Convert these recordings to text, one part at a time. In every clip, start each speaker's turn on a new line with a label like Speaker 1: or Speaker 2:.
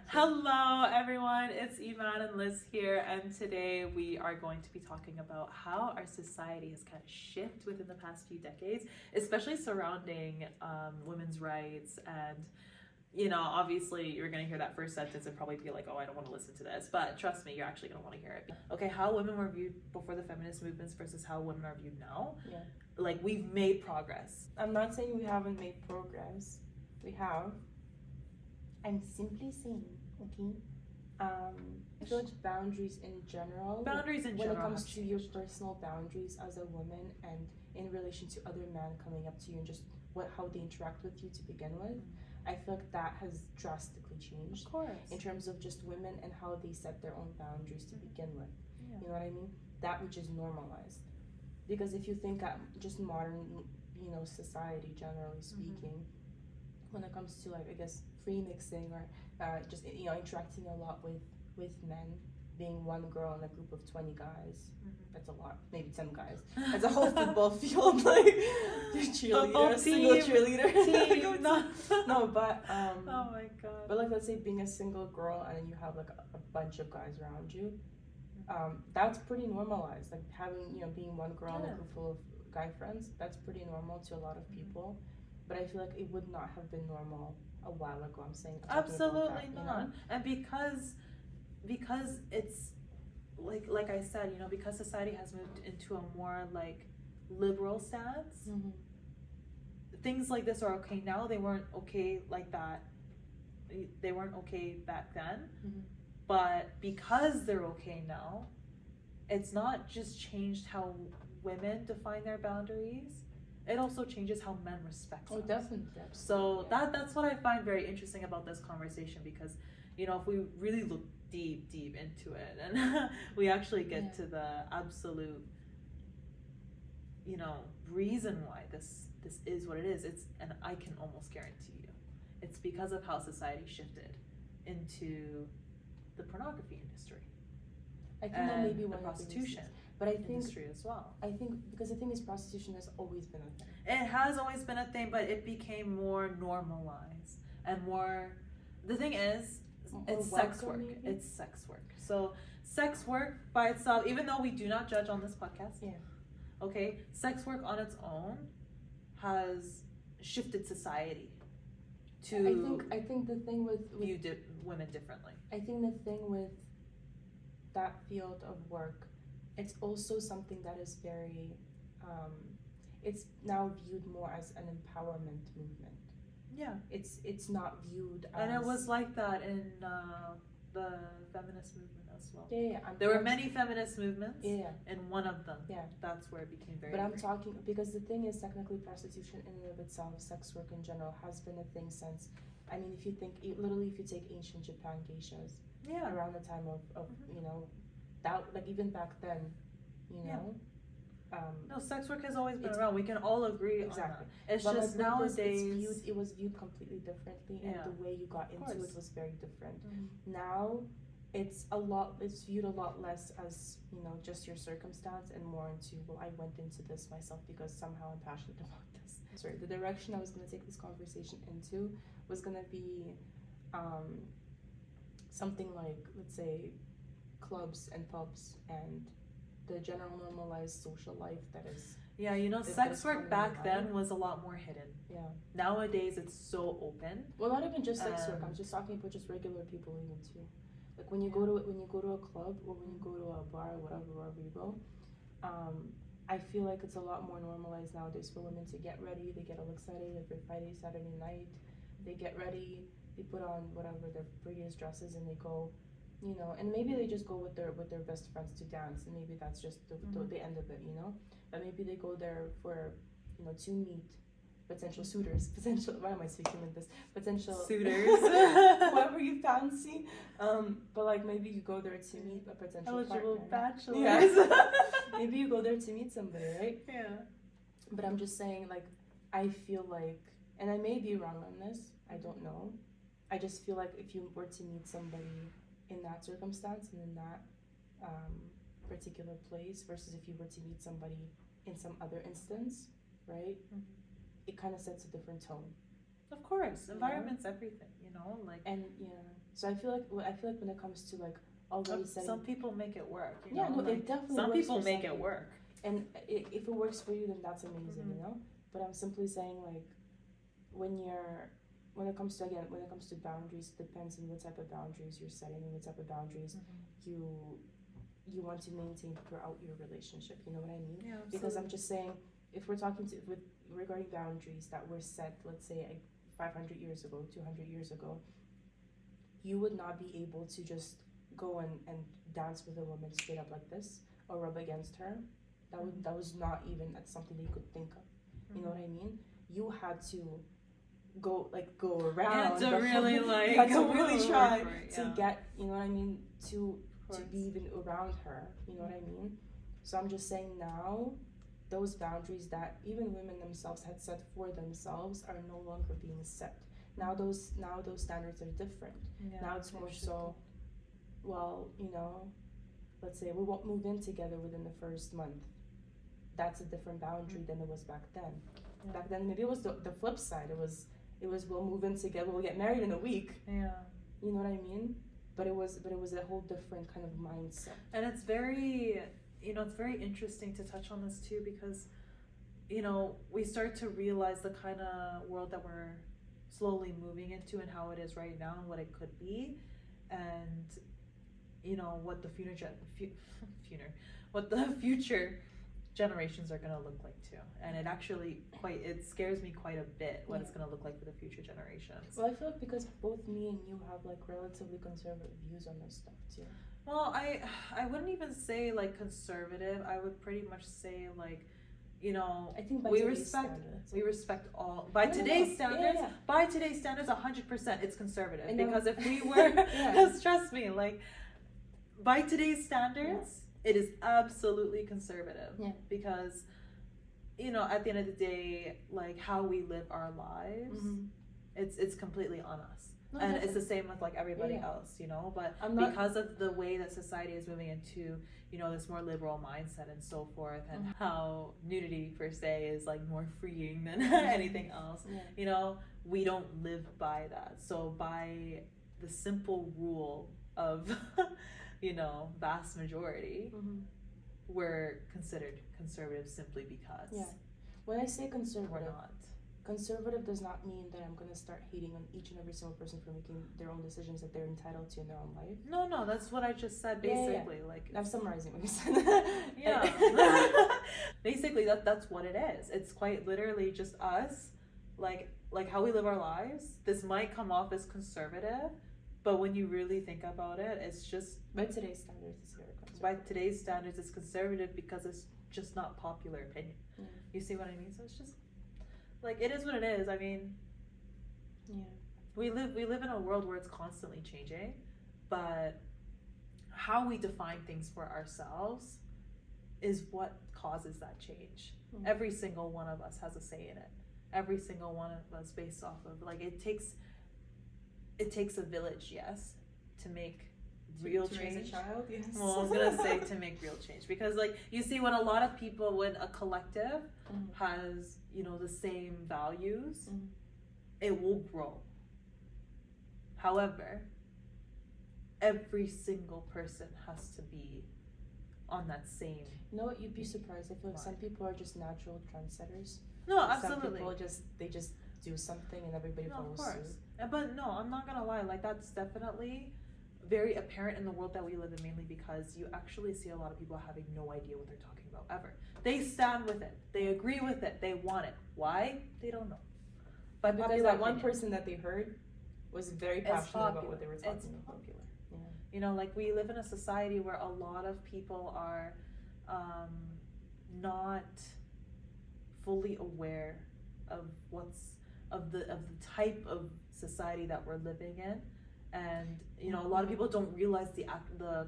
Speaker 1: Hello, everyone. It's Eman and Liz here, and today we are going to be talking about how our society has kind of shifted within the past few decades, especially surrounding women's rights. And obviously, you're going to hear that first sentence and probably be like, "Oh, I don't want to listen to this," but trust me, you're actually going to want to hear it. Okay, how women were viewed before the feminist movements versus how women are viewed now.
Speaker 2: Yeah.
Speaker 1: Like, we've made progress.
Speaker 2: I'm not saying we haven't made progress. We have. I'm simply saying, okay, I feel like boundaries in general. When it comes to your personal boundaries as a woman and in relation to other men coming up to you and just how they interact with you to begin with, I feel like that has drastically changed.
Speaker 1: Of course.
Speaker 2: In terms of just women and how they set their own boundaries to begin with.
Speaker 1: Yeah.
Speaker 2: You know what I mean? That which is normalized. Because if you think just modern, society, generally speaking, when it comes to like, I guess, free mixing or just interacting a lot with men, being one girl in a group of 20 guys, that's a lot. Maybe 10 guys. That's a whole football field, like cheerleader, a single cheerleader.
Speaker 1: Team.
Speaker 2: No, but
Speaker 1: oh my god.
Speaker 2: But like, let's say being a single girl and then you have like a bunch of guys around you. That's pretty normalized. Like having, being one girl in a group full of guy friends, that's pretty normal to a lot of people. But I feel like it would not have been normal a while ago. I'm saying
Speaker 1: absolutely not. And because it's like I said, because society has moved into a more like liberal stance, things like this are okay now. They weren't okay like that. They weren't okay back then. But because they're okay now, it's not just changed how women define their boundaries. It also changes how men respect them.
Speaker 2: Oh, definitely.
Speaker 1: So that's what I find very interesting about this conversation, because if we really look deep into it and we actually get to the absolute reason why this is what it is, and I can almost guarantee you it's because of how society shifted into the pornography industry.
Speaker 2: I think that may be one
Speaker 1: the prostitution.
Speaker 2: But I think
Speaker 1: industry as well.
Speaker 2: I think because the thing is, prostitution has always been a thing.
Speaker 1: It has always been a thing, but it became more normalized and more. The thing is, it's sex work. Maybe? It's sex work. So sex work by itself, even though we do not judge on this podcast.
Speaker 2: Yeah.
Speaker 1: Okay, sex work on its own has shifted society to.
Speaker 2: I think the thing with
Speaker 1: view women differently.
Speaker 2: I think the thing with that field of work, it's also something that is very, it's now viewed more as an empowerment movement.
Speaker 1: Yeah.
Speaker 2: It's not viewed as...
Speaker 1: And it was like that in the feminist movement as well.
Speaker 2: Yeah.
Speaker 1: There were many feminist movements.
Speaker 2: Yeah.
Speaker 1: And one of them.
Speaker 2: Yeah.
Speaker 1: That's where it became very.
Speaker 2: But I'm talking because the thing is, technically, prostitution in and of itself, sex work in general, has been a thing since. I mean, if you think, literally, if you take ancient Japan geishas, around the time of that, like even back then,
Speaker 1: no, sex work has always been around. We can all agree on that. It's
Speaker 2: but
Speaker 1: just nowadays
Speaker 2: it was viewed completely differently, and the way you got into it was very different. Now, it's viewed a lot less as just your circumstance, and more into, well, I went into this myself because somehow I'm passionate about this. Sorry, the direction I was going to take this conversation into was going to be something like, let's say, clubs and pubs and the general normalized social life that is.
Speaker 1: Yeah, sex work back then was a lot more hidden.
Speaker 2: Yeah.
Speaker 1: Nowadays it's so open.
Speaker 2: Well, not even just sex work. I'm just talking about just regular people even too. Like when you go to a club or when you go to a bar or wherever you go, I feel like it's a lot more normalized nowadays for women to get ready. They get all excited every Friday, Saturday night. They get ready. They put on whatever their prettiest dresses and they go. And maybe they just go with their best friends to dance, and maybe that's just the end of it, But maybe they go there for, to meet potential suitors, why am I speaking like this? Potential
Speaker 1: suitors,
Speaker 2: whoever you fancy. But like maybe you go there to meet a potential
Speaker 1: eligible
Speaker 2: partner.
Speaker 1: bachelors.
Speaker 2: Yeah. Maybe you go there to meet somebody, right?
Speaker 1: Yeah.
Speaker 2: But I'm just saying, like, I feel like, and I may be wrong on this, I don't know. I just feel like if you were to meet somebody in that circumstance and in that particular place versus if you were to meet somebody in some other instance, right? It kind of sets a different tone.
Speaker 1: Of course, environment's everything, you know, like.
Speaker 2: And so I feel like when it comes to like already setting,
Speaker 1: some people make it work. You
Speaker 2: yeah,
Speaker 1: know?
Speaker 2: no,
Speaker 1: Like,
Speaker 2: it definitely.
Speaker 1: some
Speaker 2: works
Speaker 1: people
Speaker 2: for
Speaker 1: make
Speaker 2: some
Speaker 1: it work.
Speaker 2: and if it works for you, then that's amazing, you know. But I'm simply saying, like, when it comes to boundaries, it depends on what type of boundaries you're setting and what type of boundaries you want to maintain throughout your relationship. You know what I mean?
Speaker 1: Yeah, absolutely.
Speaker 2: Because I'm just saying, if we're talking regarding boundaries that were set, let's say 500 years ago, 200 years ago, you would not be able to just go and dance with a woman straight up like this or rub against her. That was not even something that you could think of. You know what I mean? You had to go around.
Speaker 1: You had to really like.
Speaker 2: You had to really try to
Speaker 1: yeah.
Speaker 2: get. You know what I mean? To be even around her. You know what I mean? So I'm just saying now, those boundaries that even women themselves had set for themselves are no longer being set. Now those standards are different.
Speaker 1: Yeah,
Speaker 2: now it's more so, well, you know, let's say we won't move in together within the first month. That's a different boundary than it was back then. Yeah. Back then maybe it was the flip side. It was we'll move in together, we'll get married in a week.
Speaker 1: Yeah.
Speaker 2: You know what I mean? But it was a whole different kind of mindset.
Speaker 1: And it's very, it's very interesting to touch on this too, because, we start to realize the kind of world that we're slowly moving into and how it is right now and what it could be, and what the future generations are going to look like too. And it actually it scares me quite a bit what it's going to look like for the future generations.
Speaker 2: Well, I feel like because both me and you have like relatively conservative views on this stuff too.
Speaker 1: Well, I wouldn't even say like conservative. I would pretty much say like,
Speaker 2: I think
Speaker 1: we respect all by today's standards.
Speaker 2: Yeah.
Speaker 1: By today's standards, 100% it's conservative. Because if we were, trust me, like by today's standards, it is absolutely conservative.
Speaker 2: Yeah.
Speaker 1: Because, at the end of the day, like how we live our lives, it's completely on us. No, and it's the same with like everybody else, but because of the way that society is moving into, this more liberal mindset and so forth, and how nudity per se is like more freeing than anything else, we don't live by that. So by the simple rule of, vast majority, we're considered conservative simply because.
Speaker 2: Yeah. When I say conservative,
Speaker 1: we're not.
Speaker 2: Conservative does not mean that I'm going to start hating on each and every single person for making their own decisions that they're entitled to in their own life.
Speaker 1: No, that's what I just said, basically. Like,
Speaker 2: I'm summarizing what you said.
Speaker 1: Yeah. Basically, that's what it is. It's quite literally just us, like how we live our lives. This might come off as conservative, but when you really think about it, it's just...
Speaker 2: By today's standards, it's very conservative.
Speaker 1: By today's standards, it's conservative because it's just not popular opinion. You see what I mean? So it's just... Like, it is what it is. I mean, we live in a world where it's constantly changing, but how we define things for ourselves is what causes that change. Every single one of us has a say in it. Every single one of us, based off of, like, it takes a village, yes, to make real change.
Speaker 2: Raise a child, yes.
Speaker 1: Well, I was gonna say to make real change, because like you see when a collective has the same values, it will grow. However, every single person has to be on that same.
Speaker 2: You know what? You'd be surprised. I feel like some people are just natural trendsetters.
Speaker 1: No, absolutely.
Speaker 2: Some people just do something and everybody follows suit.
Speaker 1: But no, I'm not gonna lie. Like that's definitely very apparent in the world that we live in, mainly because you actually see a lot of people having no idea what they're talking about ever. They stand with it. They agree with it. They want it. Why? They don't know.
Speaker 2: But because that one person that they heard was very passionate about what they were talking about.
Speaker 1: It's popular. Yeah. Like we live in a society where a lot of people are not fully aware of the type of society that we're living in. And a lot of people don't realize the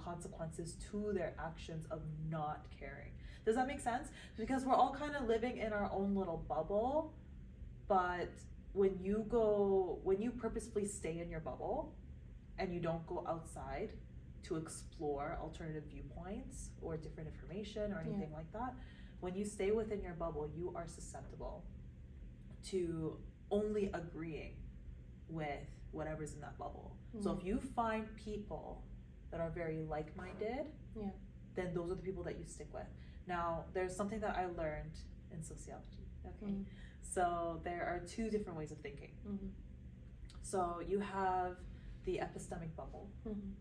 Speaker 1: consequences to their actions of not caring. Does that make sense? Because we're all kind of living in our own little bubble, but when you purposefully stay in your bubble and you don't go outside to explore alternative viewpoints or different information or anything like that, when you stay within your bubble, you are susceptible to only agreeing with whatever's in that bubble. So if you find people that are very like-minded, then those are the people that you stick with. Now, there's something that I learned in sociology. Okay, so there are two different ways of thinking. So you have the epistemic bubble.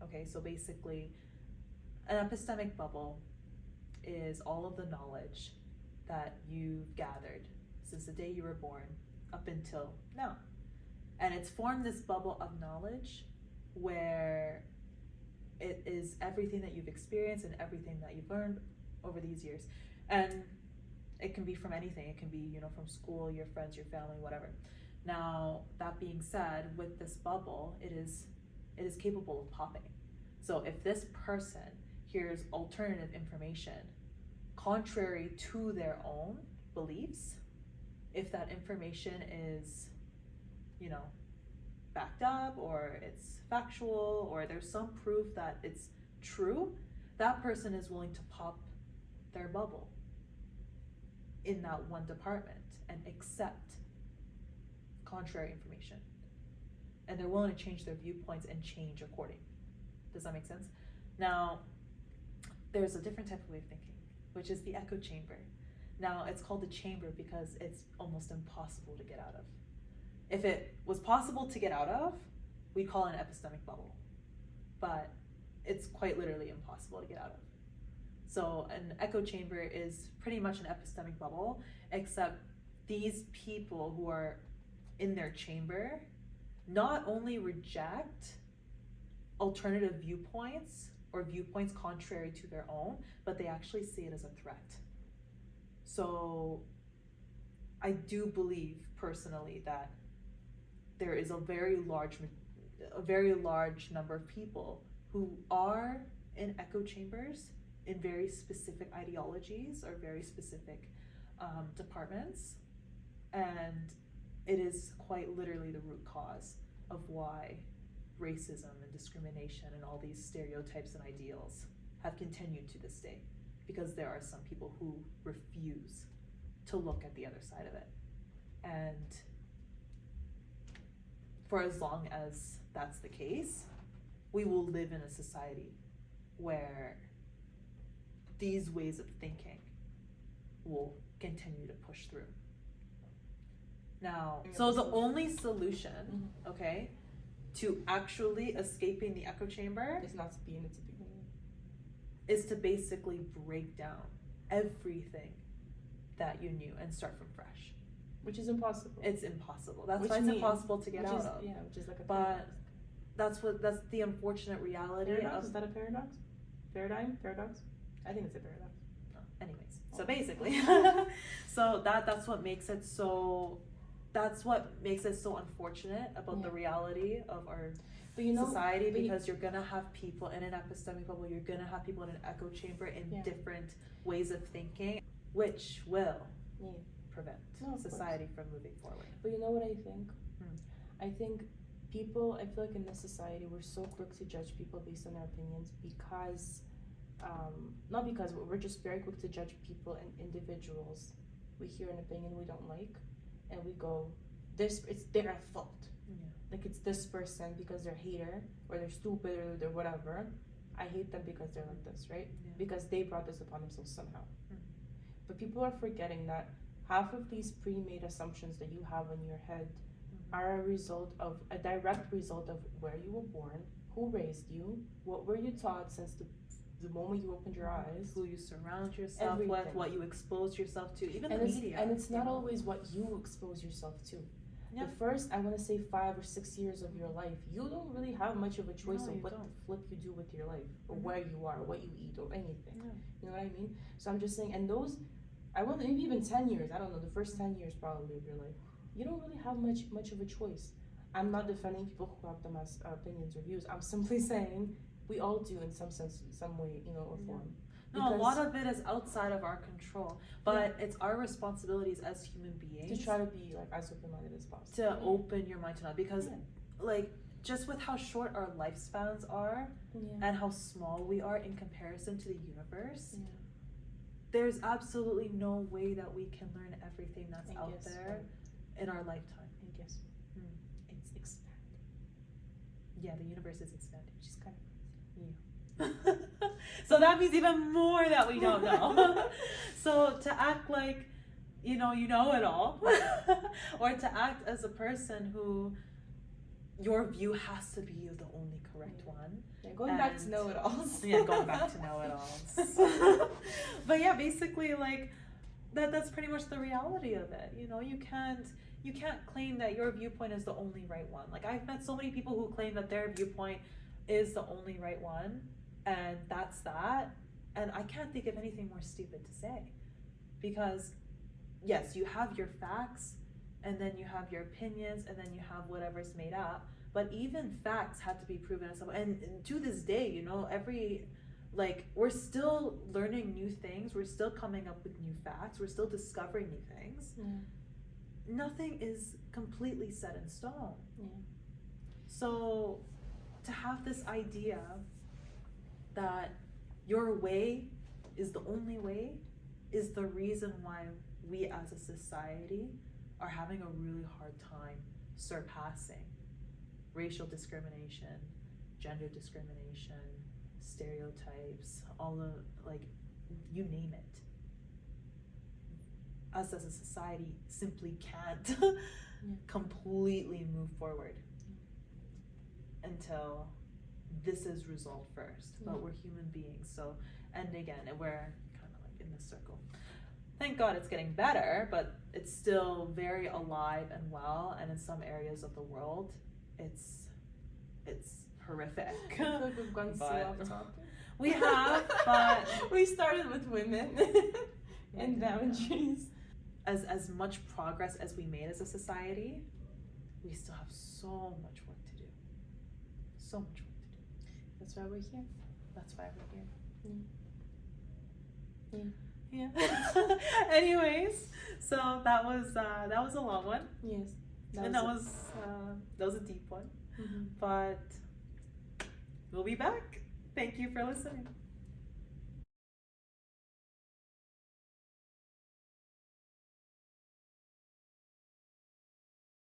Speaker 1: Okay, so basically, an epistemic bubble is all of the knowledge that you've gathered since the day you were born up until now. And it's formed this bubble of knowledge where it is everything that you've experienced and everything that you've learned over these years. And it can be from anything. It can be, you know, from school, your friends, your family, whatever. Now, that being said, with this bubble, it is capable of popping. So if this person hears alternative information contrary to their own beliefs, if that information is, you know, backed up, or it's factual, or there's some proof that it's true, that person is willing to pop their bubble in that one department and accept contrary information. And they're willing to change their viewpoints and change according. Does that make sense? Now, there's a different type of way of thinking, which is the echo chamber. Now, it's called the chamber because it's almost impossible to get out of. If it was possible to get out of, we'd call it an epistemic bubble. But it's quite literally impossible to get out of. So an echo chamber is pretty much an epistemic bubble, except these people who are in their chamber not only reject alternative viewpoints or viewpoints contrary to their own, but they actually see it as a threat. So I do believe personally that there is a very large number of people who are in echo chambers in very specific ideologies or very specific departments, and it is quite literally the root cause of why racism and discrimination and all these stereotypes and ideals have continued to this day, because there are some people who refuse to look at the other side of it. And for as long as that's the case, we will live in a society where these ways of thinking will continue to push through. Now, so the only solution, okay, to actually escaping the echo chamber
Speaker 2: is not to be in it,
Speaker 1: is to basically break down everything that you knew and start from fresh.
Speaker 2: Which is impossible.
Speaker 1: It's impossible. That's why it's impossible to get out of.
Speaker 2: Yeah, which is like a
Speaker 1: paradox. But that's the unfortunate reality
Speaker 2: paradox?
Speaker 1: of.
Speaker 2: Is that a paradox? Paradox? I think it's a paradox.
Speaker 1: Oh, anyways, so basically, so that's what makes it so. That's what makes it so unfortunate about the reality of our society, because you're gonna have people in an epistemic bubble, you're gonna have people in an echo chamber in different ways of thinking, which will prevent society from moving forward.
Speaker 2: But you know what I think? I think people, I feel like in this society, we're so quick to judge people based on their opinions because, not because, we're just very quick to judge people and individuals. We hear an opinion we don't like, and we go, it's their fault. Like, it's this person because they're a hater, or they're stupid, or they're whatever. I hate them because they're like this, right? Because they brought this upon themselves somehow. But people are forgetting that half of these pre-made assumptions that you have in your head are a direct result of where you were born, who raised you, what were you taught since the moment you opened your eyes,
Speaker 1: who you surround yourself with, what you expose yourself to, even the media.
Speaker 2: And it's not always what you expose yourself to. The first, I want to say 5 or 6 years of your life, you don't really have much of a choice of what the flip you do with your life, or where you are, what you eat, or anything. You know what I mean? So I'm just saying, and those, I want maybe even 10 years, I don't know, the first 10 years probably of your life, you don't really have much of a choice. I'm not defending people who have them as opinions or views. I'm simply saying we all do in some sense, some way, you know, or form.
Speaker 1: No, a lot of it is outside of our control, but it's our responsibilities as human beings
Speaker 2: to try to be like as open-minded as possible.
Speaker 1: To open your mind to that, because like just with how short our lifespans are and how small we are in comparison to the universe, there's absolutely no way that we can learn everything that's out there in our lifetime. Yeah, the universe is expanding, which is kind of yeah. So that means even more that we don't know. So to act like you know it all, or to act as a person who your view has to be the only correct one.
Speaker 2: Yeah, going back to know-it-alls.
Speaker 1: Yeah, going back to know-it-alls. But yeah, basically like that's pretty much the reality of it. You know, you can't claim that your viewpoint is the only right one. Like I've met so many people who claim that their viewpoint is the only right one, and that's that. And I can't think of anything more stupid to say, because yes, you have your facts, and then you have your opinions, and then you have whatever's made up. But even facts have to be proven. And to this day, you know, we're still learning new things. We're still coming up with new facts. We're still discovering new things. Yeah. Nothing is completely set in stone. Yeah. So to have this idea that your way is the only way is the reason why we as a society are having a really hard time surpassing racial discrimination, gender discrimination, stereotypes, all of, like, you name it. Us as a society simply can't completely move forward until this is resolved first. But we're human beings, so, and again, we're kind of like in this circle. Thank God it's getting better, but it's still very alive and well, and in some areas of the world, it's horrific.
Speaker 2: I feel like we've gone so off topic.
Speaker 1: We have, but
Speaker 2: we started with women and boundaries.
Speaker 1: As much progress as we made as a society, we still have so much work to do. So much work to do.
Speaker 2: That's why we're here.
Speaker 1: That's why we're here.
Speaker 2: Yeah.
Speaker 1: Yeah. Anyways, so that was a long one.
Speaker 2: Yes.
Speaker 1: That was a deep one. Mm-hmm. But we'll be back. Thank you for listening.